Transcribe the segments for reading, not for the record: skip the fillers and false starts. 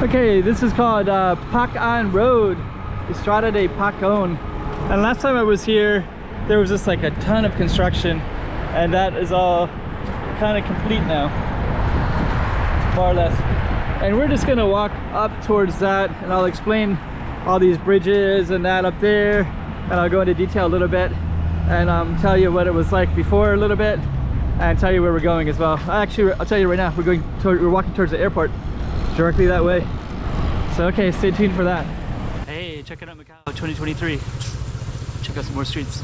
Okay, this is called Pac-An Road, Estrada de Pac-On. And last time I was here, there was just like a ton of construction, and that is all kind of complete now, more or less. And we're just gonna walk up towards that, and I'll explain all these bridges and that up there, and I'll go into detail a little bit, and tell you what it was like before a little bit, and tell you where we're going as well. Actually, I'll tell you right now, we're walking towards the airport, directly that way. So okay, stay tuned for that. Hey, check it out, Macau 2023. Check out some more streets.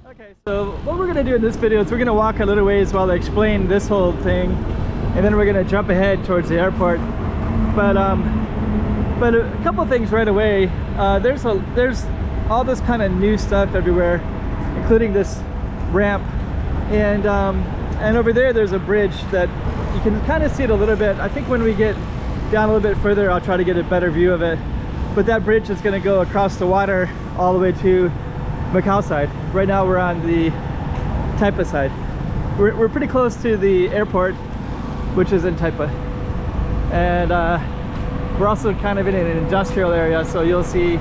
Okay, so what we're gonna do in this video is we're gonna walk a little ways while I explain this whole thing, and then we're gonna jump ahead towards the airport. But a couple things right away. There's all this kind of new stuff everywhere, including this ramp, and over there's a bridge that you can kind of see it a little bit. I think when we get down a little bit further, I'll try to get a better view of it. But that bridge is going to go across the water all the way to Macau side. Right now we're on the Taipa side. We're pretty close to the airport, which is in Taipa, and we're also kind of in an industrial area, so you'll see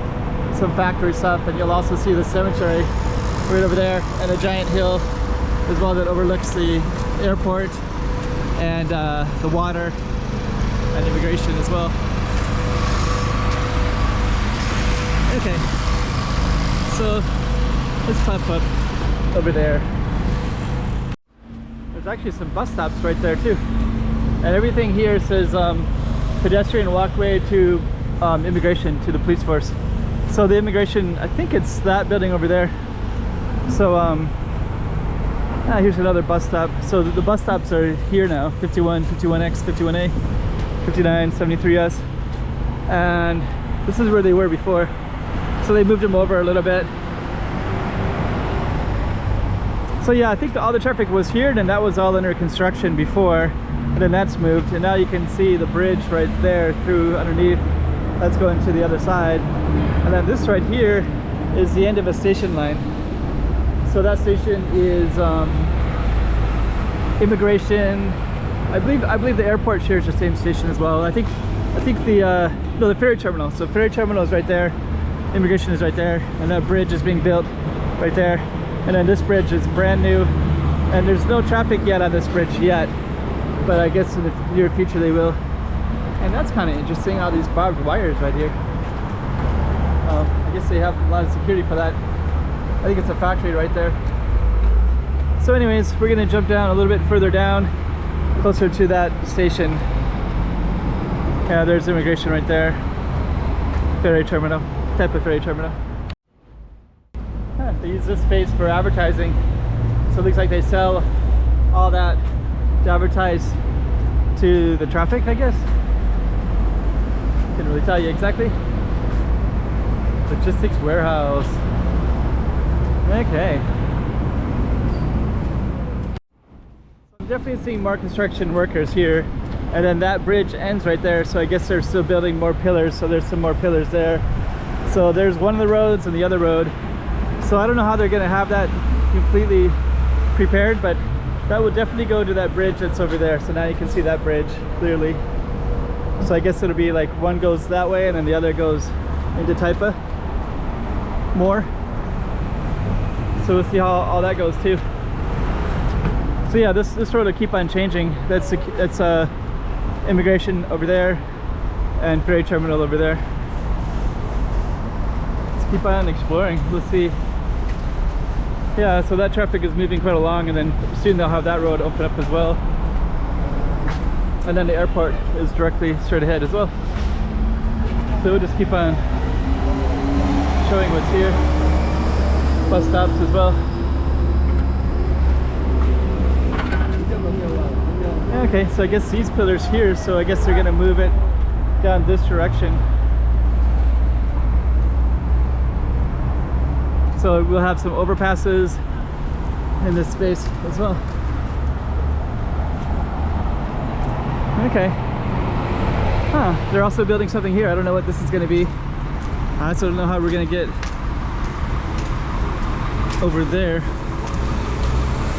some factory stuff, and you'll also see the cemetery right over there, and a giant hill as well that overlooks the airport and the water and immigration as well. Okay, so let's climb up over there. There's actually some bus stops right there too, and everything here says pedestrian walkway to immigration, to the police force. So the immigration, I think it's that building over there. So here's another bus stop. So the bus stops are here now: 51, 51X, 51A, 59, 73S, and this is where they were before. So they moved them over a little bit. So yeah, I think all the traffic was here, and that was all under construction before, and then that's moved, and now you can see the bridge right there through underneath. That's going to the other side, and then this right here is the end of a station line. So that station is immigration. I believe the airport shares the same station as well. I think the ferry terminal. So ferry terminal is right there, immigration is right there, and that bridge is being built right there. And then this bridge is brand new, and there's no traffic yet on this bridge yet, but I guess in the near future they will. And that's kind of interesting, all these barbed wires right here. I guess they have a lot of security for that. I think it's a factory right there. So anyways, we're gonna jump down a little bit further down, closer to that station. Yeah, there's immigration right there. Ferry terminal, Taipa ferry terminal. They use this space for advertising, so it looks like they sell all that to advertise to the traffic, I guess. Couldn't really tell you exactly. Logistics warehouse. Okay. I'm definitely seeing more construction workers here, and then that bridge ends right there, so I guess they're still building more pillars, so there's some more pillars there. So there's one of the roads and the other road. So I don't know how they're going to have that completely prepared, but that would definitely go to that bridge that's over there. So now you can see that bridge clearly. So I guess it'll be like one goes that way and then the other goes into Taipa more. So we'll see how all that goes too. So yeah, this road will keep on changing. That's immigration over there and ferry terminal over there. Let's keep on exploring. Let's see. Yeah, so that traffic is moving quite along, and then soon they'll have that road open up as well. And then the airport is directly straight ahead as well. So we'll just keep on showing what's here. Bus stops as well. Okay, so I guess these pillars here, so I guess they're gonna move it down this direction. So we'll have some overpasses in this space as well. Okay. Huh, they're also building something here. I don't know what this is going to be. I also don't know how we're going to get over there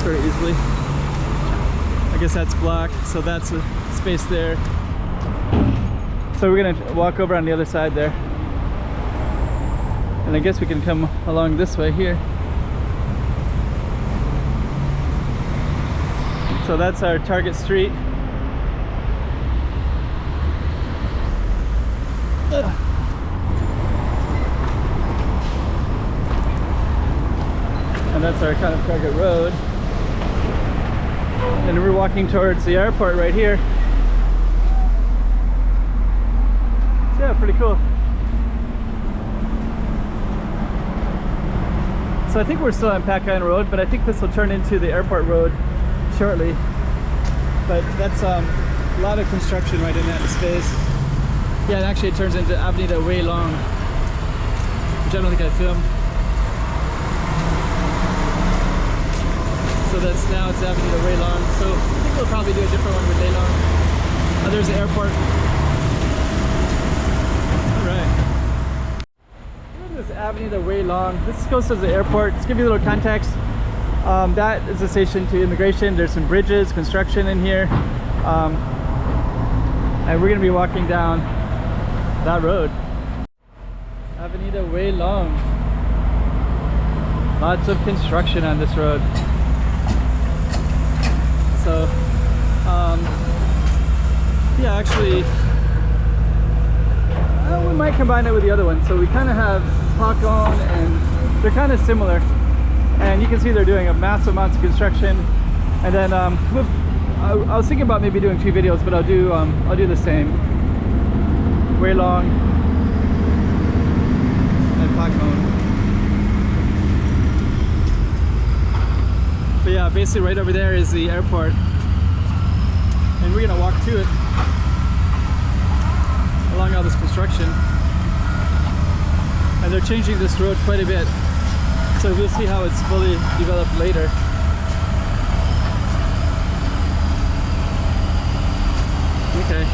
very easily. I guess that's blocked, so that's a space there. So we're going to walk over on the other side there. And I guess we can come along this way here. So that's our target street. And that's our kind of target road. And we're walking towards the airport right here. So yeah, pretty cool. So I think we're still on Pakayan Road, but I think this will turn into the airport road shortly. But that's a lot of construction right in that space. Yeah, and actually it turns into Avenida Long, which I don't think I filmed. So that's now it's Avenida Long. So I think we'll probably do a different one with Long. Oh, there's the airport. This Avenida Long. This goes to the airport. Just give you a little context. That is a station to immigration. There's some bridges, construction in here, and we're gonna be walking down that road. Avenida Long. Lots of construction on this road. So, yeah, actually, we might combine it with the other one. So we kind of have Pakon, and they're kind of similar, and you can see they're doing a massive amounts of construction. And then I was thinking about maybe doing 2 videos, but I'll do the same. Long and Pakon. But yeah, basically right over there is the airport, and we're gonna walk to it along all this construction. And they're changing this road quite a bit, so we'll see how it's fully developed later. Okay.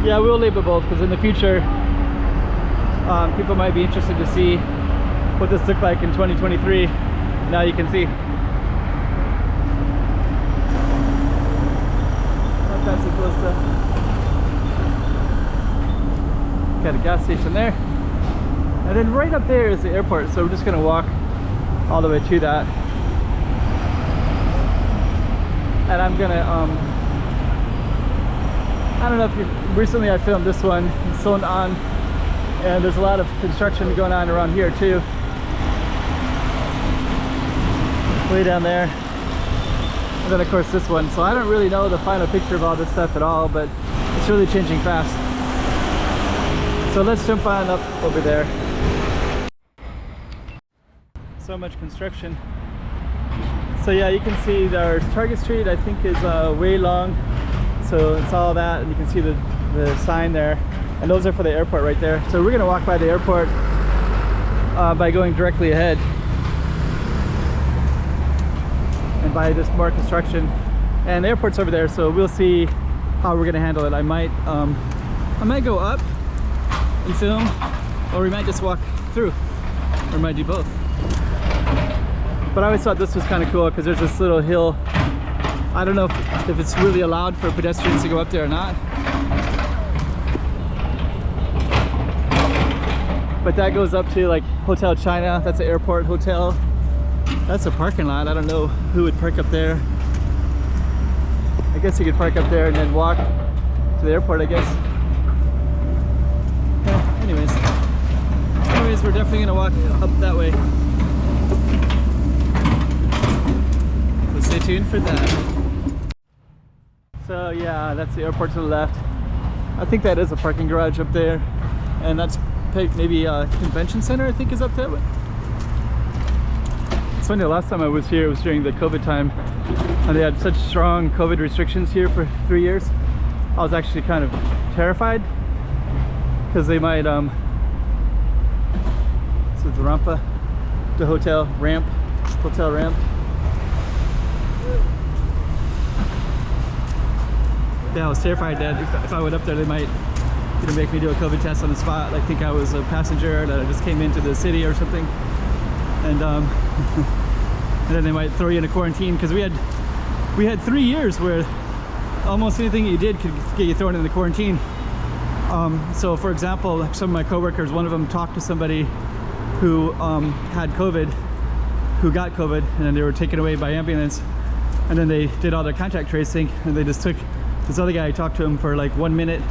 Yeah, we'll label both, because in the future people might be interested to see what this looked like in 2023. Now you can see. Not fancy close to. Got a gas station there, and then right up there is the airport, so we're just gonna walk all the way to that. And I'm gonna I don't know if you recently I filmed this one in Sonan, and there's a lot of construction going on around here too, way down there. And then of course this one. So I don't really know the final picture of all this stuff at all, but it's really changing fast. So let's jump on up over there. So much construction. So yeah, you can see our target street, I think, is way long. So it's all that, and you can see the sign there. And those are for the airport right there. So we're gonna walk by the airport by going directly ahead. And by this more construction. And the airport's over there, so we'll see how we're gonna handle it. I might go up and film, or we might just walk through, or we might do both. But I always thought this was kind of cool because there's this little hill. I don't know if it's really allowed for pedestrians to go up there or not, but that goes up to like Hotel China. That's an airport hotel. That's a parking lot. I don't know who would park up there. I guess you could park up there and then walk to the airport, I guess. Anyways, we're definitely gonna walk up that way. So stay tuned for that. So yeah, that's the airport to the left. I think that is a parking garage up there, and that's maybe a convention center, I think, is up that way. It's funny, the last time I was here, it was during the COVID time, and they had such strong COVID restrictions here for 3 years. I was actually kind of terrified because they might this is the rampa, the hotel ramp. yeah, I was terrified that if I went up there, they might, you know, make me do a COVID test on the spot, like think I was a passenger that I just came into the city or something, and and then they might throw you in a quarantine, because we had 3 years where almost anything you did could get you thrown in the quarantine. So for example, some of my coworkers, one of them talked to somebody who had COVID, who got COVID, and then they were taken away by ambulance, and then they did all their contact tracing, and they just took this other guy. I talked to him for like 1 minute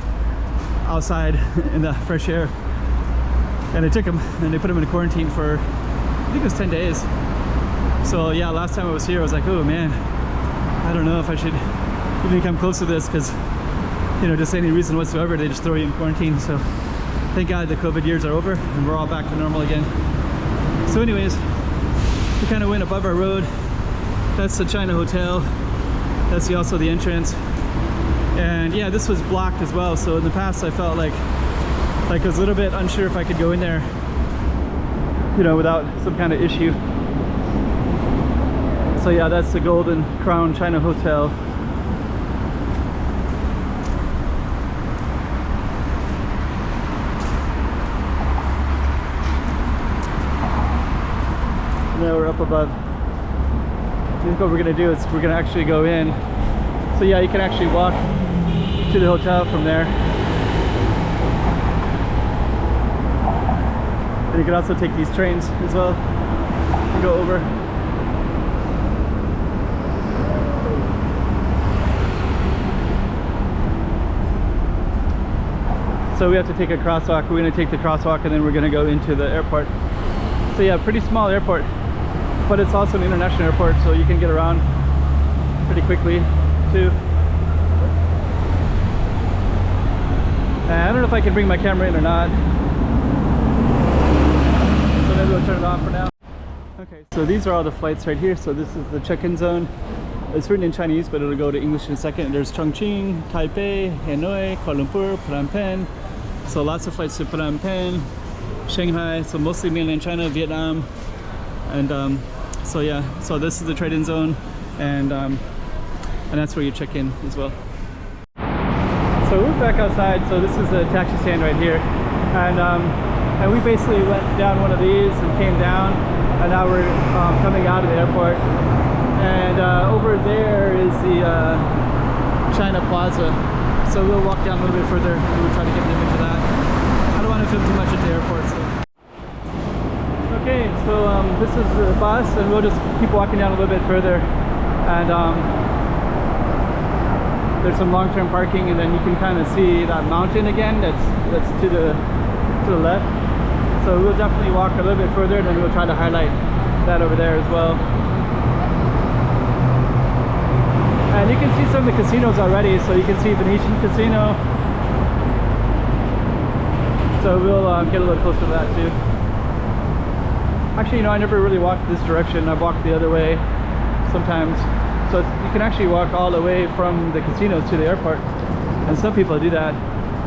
outside in the fresh air, and they took him and they put him in quarantine for, I think it was 10 days. So yeah, last time I was here I was like, oh man, I don't know if I should even come close to this, because, you know, just any reason whatsoever, they just throw you in quarantine. So thank God the COVID years are over and we're all back to normal again. So anyways, we kind of went above our road. That's the China Hotel. That's also the entrance. And yeah, this was blocked as well. So in the past I felt like I was a little bit unsure if I could go in there, you know, without some kind of issue. So yeah, that's the Golden Crown China Hotel. Now we're up above. I think what we're gonna do is we're gonna actually go in. So yeah, you can actually walk to the hotel from there. And you can also take these trains as well and go over. So we have to take a crosswalk. We're gonna take the crosswalk and then we're gonna go into the airport. So yeah, pretty small airport, but it's also an international airport, so you can get around pretty quickly too. I don't know if I can bring my camera in or not, so maybe we'll turn it off for now. Okay, so these are all the flights right here. So this is the check-in zone. It's written in Chinese, but it'll go to English in a second. There's Chongqing, Taipei, Hanoi, Kuala Lumpur, Phnom Penh. So lots of flights to Phnom Penh, Shanghai, so mostly mainland China, Vietnam, and so yeah, so this is the trade-in zone, and that's where you check in as well. So we're back outside. So this is the taxi stand right here, and we basically went down one of these and came down, and now we're coming out of the airport, and over there is the China Plaza. So we'll walk down a little bit further and we'll try to get an image of that. I don't want to film too much at the airport. So. Okay, so this is the bus, and we'll just keep walking down a little bit further, and there's some long-term parking, and then you can kind of see that mountain again that's to the left. So we'll definitely walk a little bit further, and then we'll try to highlight that over there as well. And you can see some of the casinos already. So you can see Venetian Casino. So we'll get a little closer to that too. Actually, you know, I never really walked this direction. I've walked the other way sometimes. So you can actually walk all the way from the casinos to the airport. And some people do that,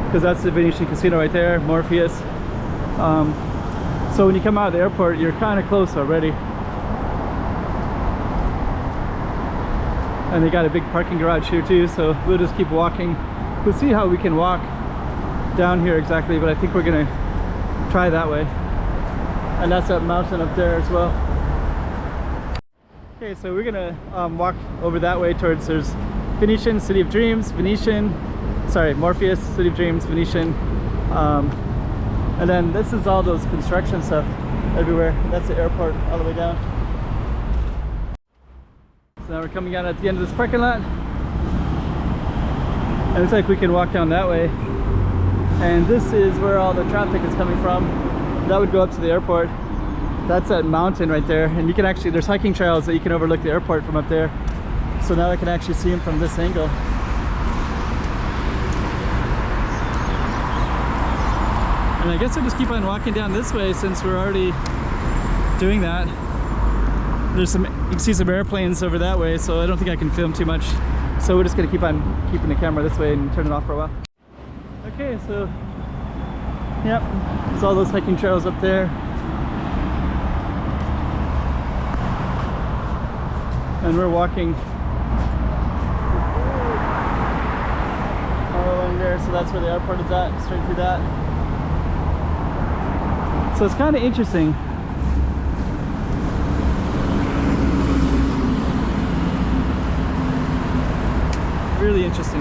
because that's the Venetian Casino right there, Morpheus. So when you come out of the airport, you're kind of close already. And they got a big parking garage here too, so we'll just keep walking. We'll see how we can walk down here exactly, but I think we're gonna try that way. And that's that mountain up there as well. Okay, so we're gonna walk over that way towards, there's Venetian, City of Dreams, Morpheus, City of Dreams, Venetian. And then this is all those construction stuff everywhere. That's the airport all the way down. So now we're coming out at the end of this parking lot. And it looks like we can walk down that way. And this is where all the traffic is coming from. That would go up to the airport. That's that mountain right there. And you can actually, there's hiking trails that you can overlook the airport from up there. So now I can actually see them from this angle. And I guess I'll just keep on walking down this way since we're already doing that. There's some, you can see some airplanes over that way, so I don't think I can film too much. So we're just gonna keep on keeping the camera this way and turn it off for a while. Okay, so, yep, there's all those hiking trails up there. And we're walking there, so that's where the airport is at, straight through that. So it's kind of interesting. Really interesting.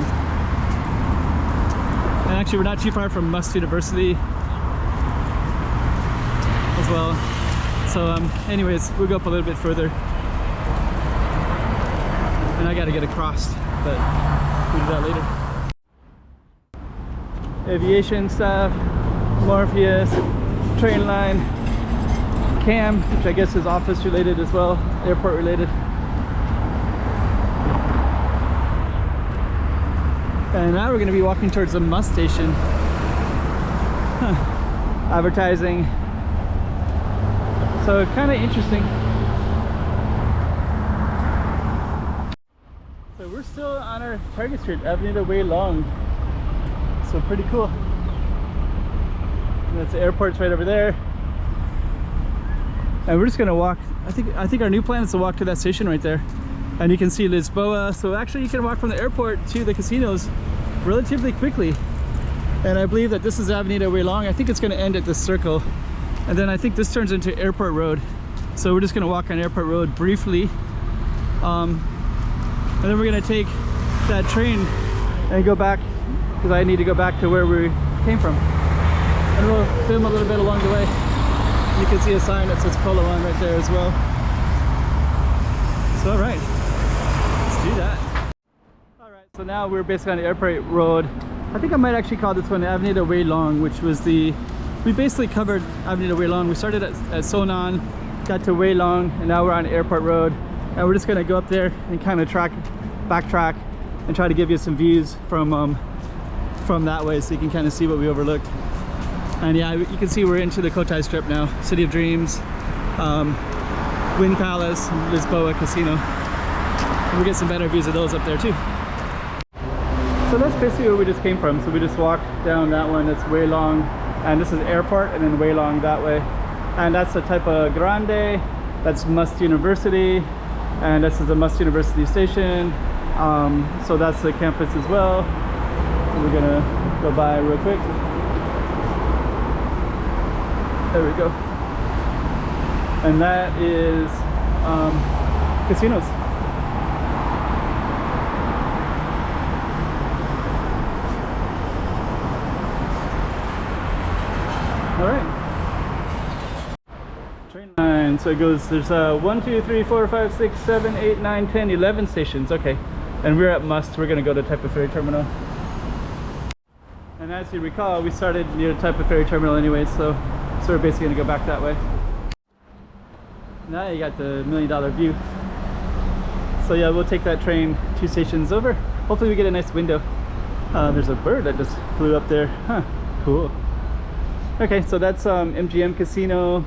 And actually we're not too far from Must University as well. So anyways, we'll go up a little bit further. And I gotta get across, but we'll do that later. Aviation stuff, Morpheus, train line, CAM, which I guess is office related as well, airport related. And now we're going to be walking towards the Must station. Advertising. So kind of interesting. So we're still on our target street, Avenida Way Long. So pretty cool. And that's the airport's right over there. And we're just going to walk. I think our new plan is to walk to that station right there. And you can see Lisboa. So actually you can walk from the airport to the casinos relatively quickly. And I believe that this is Avenida Way Long. I think it's going to end at this circle. And then I think this turns into Airport Road. So we're just going to walk on Airport Road briefly. And then we're going to take that train and go back, because I need to go back to where we came from. And we'll film a little bit along the way. You can see a sign that says Polawan right there as well. So alright, let's do that. Alright, so now we're basically on the Airport Road. I think I might actually call this one Avenida Way Long, which was we basically covered Avenida Way Long. We started at Sonan, got to Way Long, and now we're on Airport Road. And we're just gonna go up there and kind of backtrack and try to give you some views from that way, so you can kind of see what we overlooked. And yeah, you can see we're into the Cotai Strip now, City of Dreams, Wind Palace, Lisboa Casino. And we'll get some better views of those up there too. So that's basically where we just came from. So we just walked down that one, that's Way Long, and this is Airport, and then Way Long that way. And that's the Taipa Grande, that's Must University, and this is the Must University station. So that's the campus as well. So we're gonna go by real quick. There we go. And that is casinos. All right. Train line. So it goes, there's 1, 2, 3, 4, 5, 6, 7, 8, 9, 10, 11 stations. Okay. And we're at Must. We're going to go to Taipa Ferry Terminal. And as you recall, we started near Taipa Ferry Terminal anyway, so we're basically going to go back that way. Now you got the $1 million view. So yeah, we'll take that train 2 stations over. Hopefully we get a nice window. There's a bird that just flew up there. Huh, cool. Okay, so that's MGM Casino.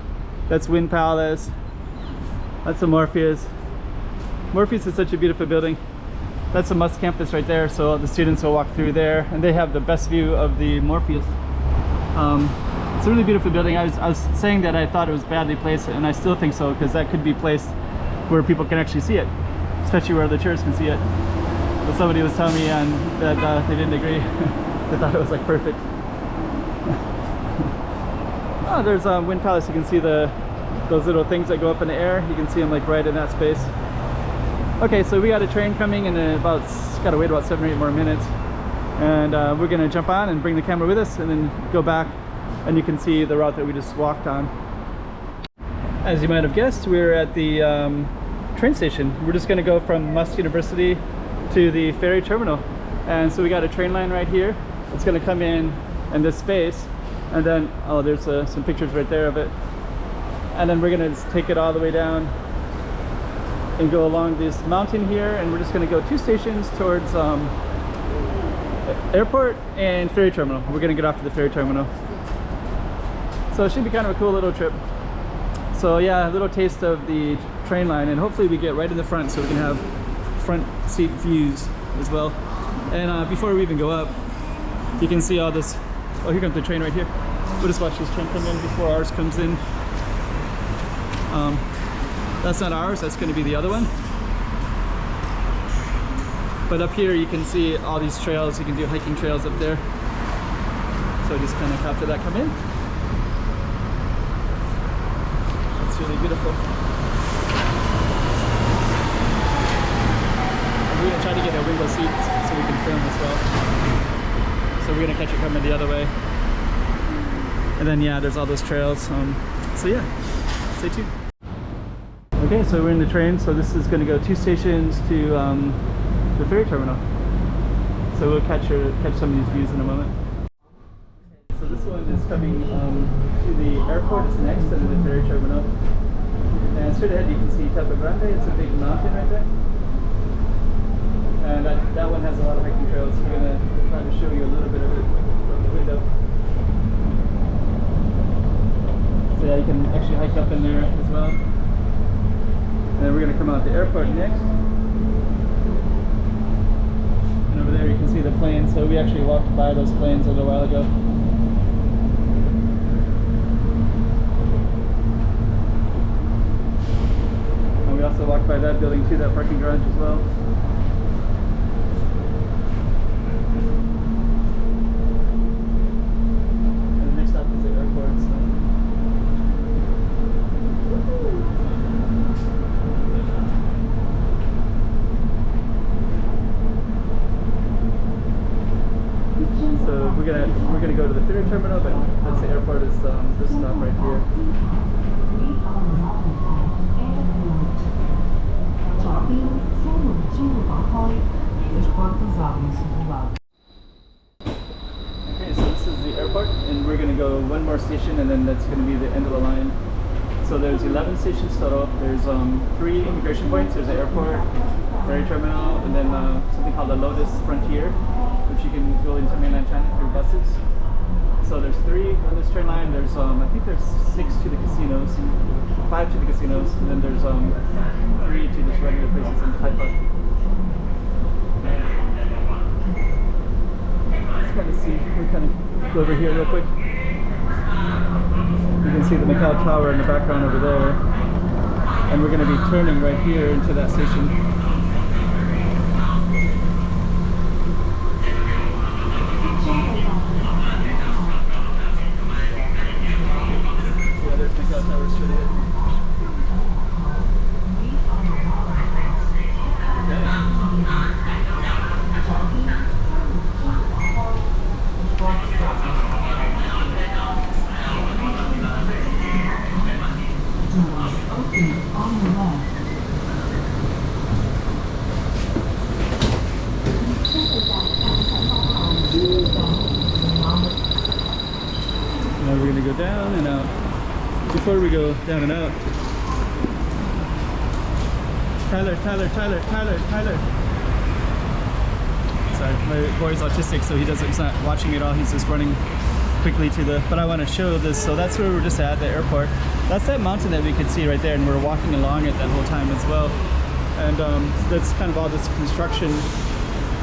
That's Wind Palace. That's the Morpheus. Morpheus is such a beautiful building. That's the Must campus right there, so the students will walk through there, and they have the best view of the Morpheus. It's a really beautiful building. I was saying that I thought it was badly placed, and I still think so, because that could be placed where people can actually see it, especially where the tourists can see it. But somebody was telling me that they didn't agree. They thought it was like perfect. Oh, there's Wind Palace. You can see those little things that go up in the air. You can see them like right in that space. Okay, so we got a train coming in gotta wait about 7 or 8 more minutes. And we're gonna jump on and bring the camera with us and then go back, and you can see the route that we just walked on. As you might have guessed, we're at the train station. We're just gonna go from Must University to the ferry terminal. And so we got a train line right here. It's gonna come in this space. And then, oh, there's some pictures right there of it. And then we're gonna just take it all the way down and go along this mountain here, and we're just gonna go 2 stations towards airport and ferry terminal. We're gonna get off to the ferry terminal. So it should be kind of a cool little trip. So yeah, a little taste of the train line, and hopefully we get right in the front so we can have front seat views as well. And before we even go up, you can see all this. Oh, here comes the train right here. We'll just watch this train come in before ours comes in. That's not ours, that's going to be the other one. But up here you can see all these trails. You can do hiking trails up there. So just kind of after that come in. It's really beautiful. And we're gonna try to get a window seat so we can film as well. So we're gonna catch it coming the other way. And then yeah, there's all those trails. So yeah, stay tuned. Okay, so we're in the train. So this is gonna go 2 stations to the ferry terminal. So we'll catch some of these views in a moment. So this one is coming to the airport. It's next to the ferry terminal. And straight ahead you can see Taipa. It's a big mountain right there. And that one has a lot of hiking trails. We're going to try to show you a little bit of it from the window. So yeah, you can actually hike up in there as well. And then we're going to come out the airport next. And over there you can see the planes. So we actually walked by those planes a little while ago. And we also walked by that building too, that parking garage as well. We're gonna go to the ferry terminal, but that's the airport is this stop right here. Okay, so this is the airport, and we're gonna go 1 more station, and then that's gonna be the end of the line. So there's 11 stations total. There's 3 immigration points. There's the airport, ferry terminal, and then something called the Lotus Frontier, which you can go into mainland China through buses. So there's 3 on this train line. There's I think there's 6 to the casinos, 5 to the casinos, and then there's 3 to just regular places in Taipa. Let's kind of see. We're kind of go over here real quick. You can see the Macau Tower in the background over there, and we're going to be turning right here into that station. Yeah, there's Macau Tower straight ahead. Now we're going to go down and out. Before we go down and out, Tyler. Sorry, my boy's autistic, so he's not watching it all. He's just running quickly to the, but I want to show this. So that's where we're just at the airport. That's that mountain that we could see right there, and we're walking along it that whole time as well. And that's kind of all this construction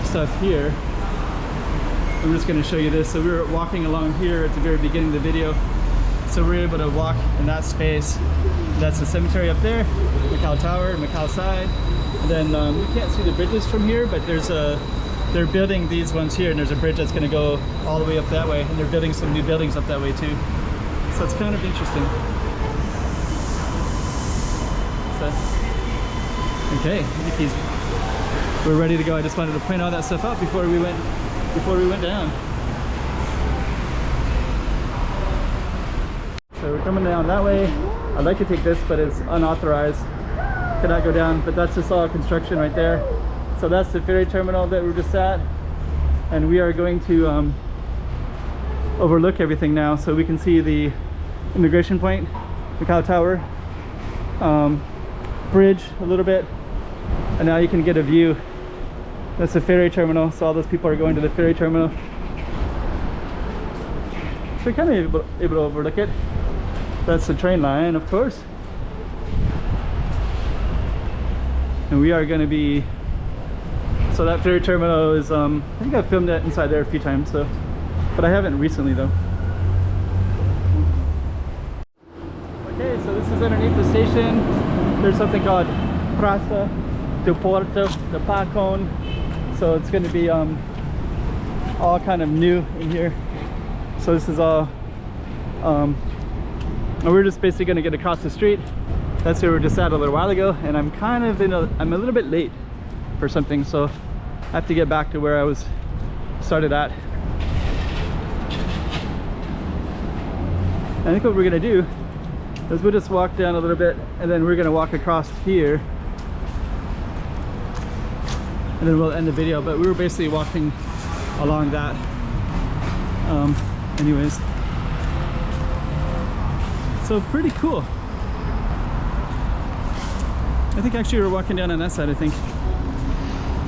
stuff here. I'm just going to show you this. So we were walking along here at the very beginning of the video. So we're able to walk in that space. That's the cemetery up there, Macau Tower, Macau side. And then you can't see the bridges from here, but they're building these ones here, and there's a bridge that's going to go all the way up that way. And they're building some new buildings up that way too. So it's kind of interesting. So, okay, we're ready to go. I just wanted to point all that stuff out before we went down. So we're coming down that way. I'd like to take this, but it's unauthorized. Cannot go down, but that's just all construction right there. So that's the ferry terminal that we're just at. And we are going to overlook everything now, so we can see the immigration point, Macau Tower, bridge a little bit. And now you can get a view. That's the ferry terminal, so all those people are going to the ferry terminal. So you're kind of able to overlook it. That's the train line, of course. And we are going to be, so that ferry terminal is, I think I've filmed that inside there a few times, so, but I haven't recently though. Okay, so this is underneath the station. There's something called Praça do Porto de Pacon. so it's going to be all kind of new in here. So this is all and we're just basically going to get across the street. That's where we were just at a little while ago, and I'm kind of I'm a little bit late for something, so I have to get back to where I was started at. I think what we're gonna do is we'll just walk down a little bit, and then we're gonna walk across here, and then we'll end the video. But we were basically walking along that anyways, so pretty cool. I think actually we were walking down on that side, I think.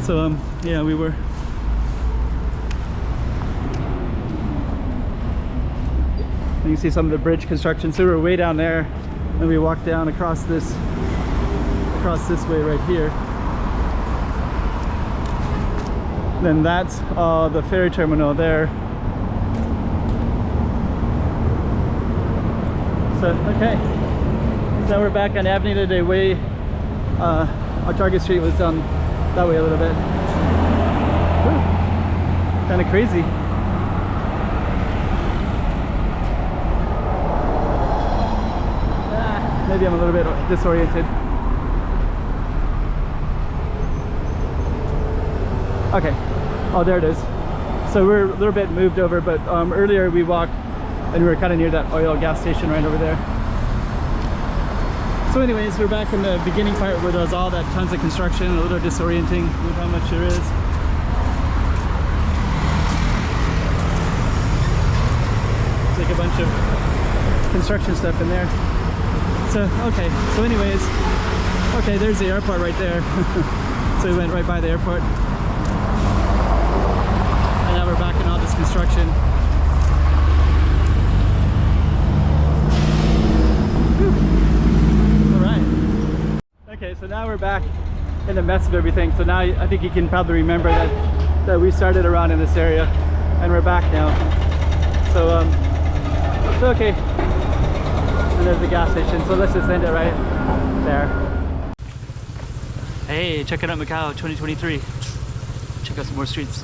So yeah, we were. You can see some of the bridge construction. So we were way down there, and we walked down across this way right here. Then that's the ferry terminal there. So okay, so now we're back on Avenida. The way our Target Street was done that way a little bit. Kind of crazy. Maybe I'm a little bit disoriented. Okay, oh there it is. So we're a little bit moved over, but earlier we walked and we were kind of near that oil gas station right over there. So anyways, we're back in the beginning part where there's all that tons of construction, a little disorienting with how much there is. It's like a bunch of construction stuff in there. So, okay, so anyways, okay, there's the airport right there. So we went right by the airport. And now we're back in all this construction. Okay, so now we're back in the mess of everything. So now I think you can probably remember that we started around in this area, and we're back now. So so okay, and there's the gas station. So let's just end it right there. Hey, check it out, Macau 2023. Check out some more streets.